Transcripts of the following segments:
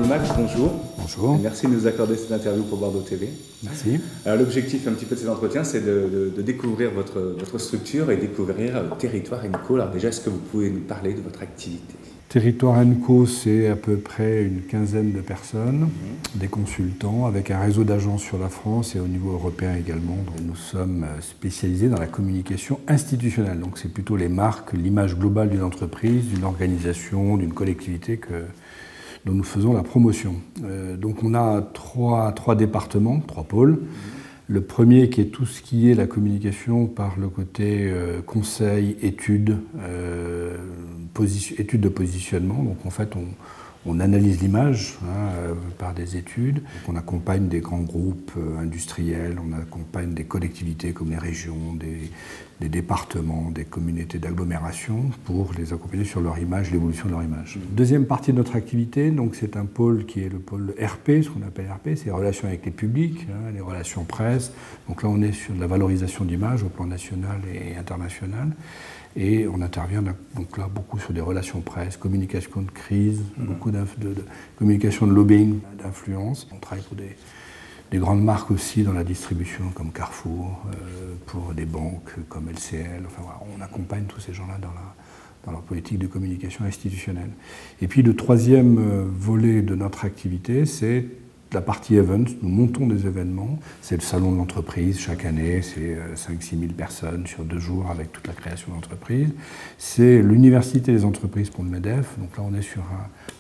Max, bonjour. Bonjour. Merci de nous accorder cette interview pour Bordeaux TV. Merci. Alors l'objectif un petit peu de cet entretien, c'est de découvrir votre structure et découvrir Territoire & Co. Alors déjà, est-ce que vous pouvez nous parler de votre activité? Territoire & Co, c'est à peu près une quinzaine de personnes, des consultants, avec un réseau d'agences sur la France et au niveau européen également. Donc, nous sommes spécialisés dans la communication institutionnelle. Donc c'est plutôt les marques, l'image globale d'une entreprise, d'une organisation, d'une collectivité dont nous faisons la promotion. Donc on a trois départements, trois pôles. Le premier qui est tout ce qui est la communication par le côté conseil, études, études de positionnement. Donc en fait on analyse l'image par des études. Donc, on accompagne des grands groupes industriels, on accompagne des collectivités comme les régions, des départements, des communautés d'agglomération pour les accompagner sur leur image, l'évolution de leur image. Deuxième partie de notre activité, donc c'est un pôle qui est le pôle RP, ce qu'on appelle RP, c'est les relations avec les publics, les relations presse. Donc là on est sur de la valorisation d'image au plan national et international. Et on intervient donc là beaucoup sur des relations presse, communication de crise, beaucoup de communication de lobbying, d'influence. On travaille pour des grandes marques aussi dans la distribution comme Carrefour, pour des banques comme LCL. Enfin, voilà, on accompagne tous ces gens-là dans leur politique de communication institutionnelle. Et puis le troisième volet de notre activité, c'est la partie events. Nous montons des événements. C'est le salon de l'entreprise chaque année, c'est 5-6 000 personnes sur 2 jours avec toute la création d'entreprise. C'est l'université des entreprises pour le MEDEF. Donc là on est sur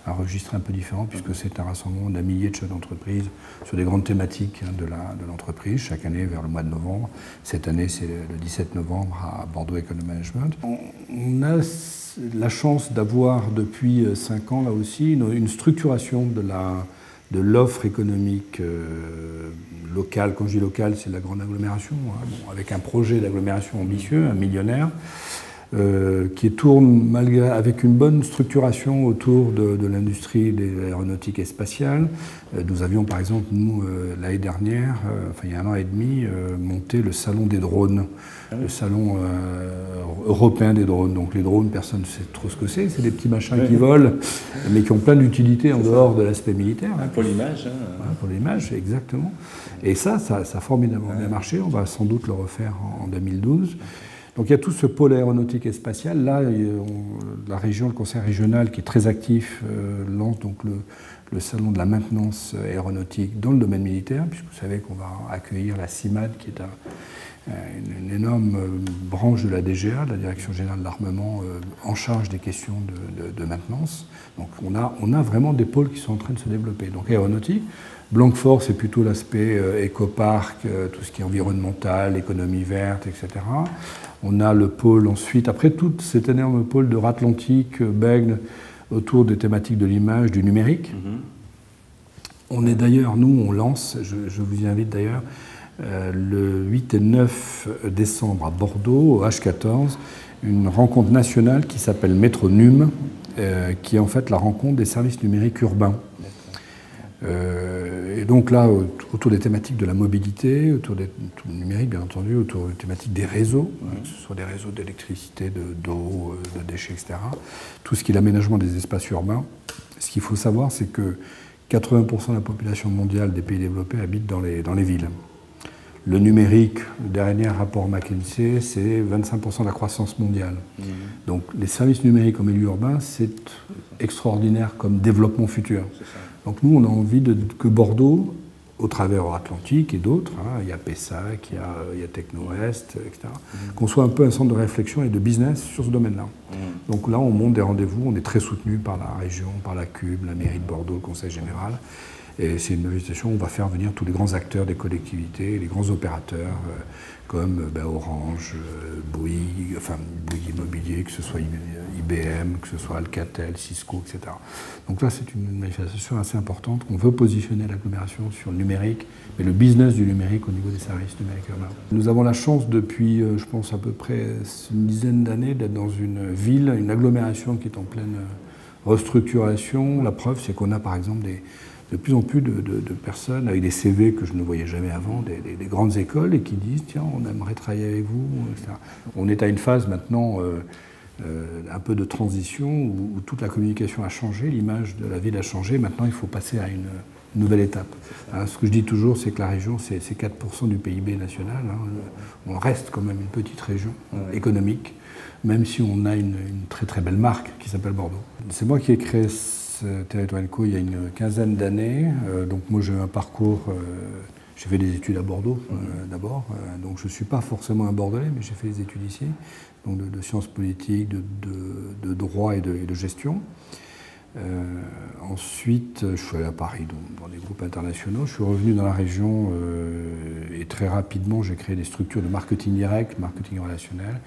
un registre un peu différent puisque c'est un rassemblement d'un millier de chefs d'entreprise sur des grandes thématiques de l'entreprise chaque année vers le mois de novembre. Cette année c'est le 17 novembre à Bordeaux Economy Management. On a la chance d'avoir depuis 5 ans là aussi une structuration de l'offre économique locale. Quand je dis locale, c'est la grande agglomération, avec un projet d'agglomération ambitieux, un millionnaire, qui tourne avec une bonne structuration autour de l'industrie de l'aéronautique et spatiale. Nous avions par exemple, nous, l'année dernière, enfin il y a 1 an et demi, monté le salon des drones, le salon européen des drones. Donc les drones, personne ne sait trop ce que c'est des petits machins qui volent, mais qui ont plein d'utilités en dehors de l'aspect militaire. Pour l'image. Voilà, pour l'image, exactement. Et ça a formidablement bien marché, on va sans doute le refaire en 2012. Donc il y a tout ce pôle aéronautique et spatial. Là, la région, le conseil régional qui est très actif, lance donc le salon de la maintenance aéronautique dans le domaine militaire, puisque vous savez qu'on va accueillir la CIMAD, qui est une énorme branche de la DGA, de la Direction Générale de l'Armement, en charge des questions de maintenance. Donc on a vraiment des pôles qui sont en train de se développer. Donc aéronautique. Blanquefort, c'est plutôt l'aspect éco-parc, tout ce qui est environnemental, économie verte, etc. On a le pôle ensuite, après tout cet énorme pôle de Atlantique, Bègle, autour des thématiques de l'image, du numérique. On est d'ailleurs, nous, on lance, je vous y invite d'ailleurs, le 8 et 9 décembre à Bordeaux, au H14, une rencontre nationale qui s'appelle Métronum, qui est en fait la rencontre des services numériques urbains. Et donc là, autour des thématiques de la mobilité, autour du numérique bien entendu, autour des thématiques des réseaux, que ce soit des réseaux d'électricité, d'eau, de déchets, etc. Tout ce qui est l'aménagement des espaces urbains. Ce qu'il faut savoir, c'est que 80% de la population mondiale des pays développés habite dans les villes. Le numérique, le dernier rapport McKinsey, c'est 25% de la croissance mondiale. Donc les services numériques en milieu urbain, c'est extraordinaire comme développement futur. Donc nous, on a envie que Bordeaux, au travers Atlantique et d'autres, il y a PESAC, il y a Techno-Est, etc., qu'on soit un peu un centre de réflexion et de business sur ce domaine-là. Donc là, on monte des rendez-vous, on est très soutenu par la région, par la CUB, la mairie de Bordeaux, le conseil général. Et c'est une manifestation où on va faire venir tous les grands acteurs des collectivités, les grands opérateurs comme Orange, Bouygues, enfin Bouygues Immobilier, que ce soit IBM, que ce soit Alcatel, Cisco, etc. Donc là, c'est une manifestation assez importante. On veut positionner l'agglomération sur le numérique, mais le business du numérique au niveau des services numériques urbains. Nous avons la chance depuis, je pense, à peu près une dizaine d'années d'être dans une ville, une agglomération qui est en pleine restructuration. La preuve, c'est qu'on a par exemple de plus en plus de personnes avec des CV que je ne voyais jamais avant, des grandes écoles, et qui disent « Tiens, on aimerait travailler avec vous », etc. On est à une phase maintenant un peu de transition où toute la communication a changé, l'image de la ville a changé. Maintenant, il faut passer à une nouvelle étape. Ce que je dis toujours, c'est que la région, c'est 4% du PIB national. On reste quand même une petite région économique, même si on a une très très belle marque qui s'appelle Bordeaux. C'est moi qui ai créé ce Territoire & Co il y a une quinzaine d'années. Donc moi j'ai eu un parcours, j'ai fait des études à Bordeaux d'abord. Donc je ne suis pas forcément un Bordelais, mais j'ai fait des études ici, donc de sciences politiques, de droit et de gestion. Ensuite, je suis allé à Paris dans des groupes internationaux. Je suis revenu dans la région et très rapidement, j'ai créé des structures de marketing direct, marketing relationnel,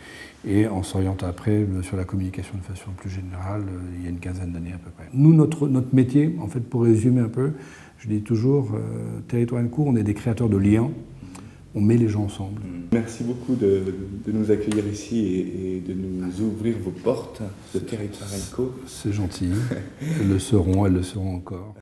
et en s'orientant après sur la communication de façon plus générale, il y a une quinzaine d'années à peu près. Nous, notre métier, en fait, pour résumer un peu, je dis toujours, Territoire & Co, on est des créateurs de liens. On met les gens ensemble. Merci beaucoup de nous accueillir ici et de nous ouvrir vos portes de Territoire & Co. C'est gentil. Elles le seront encore.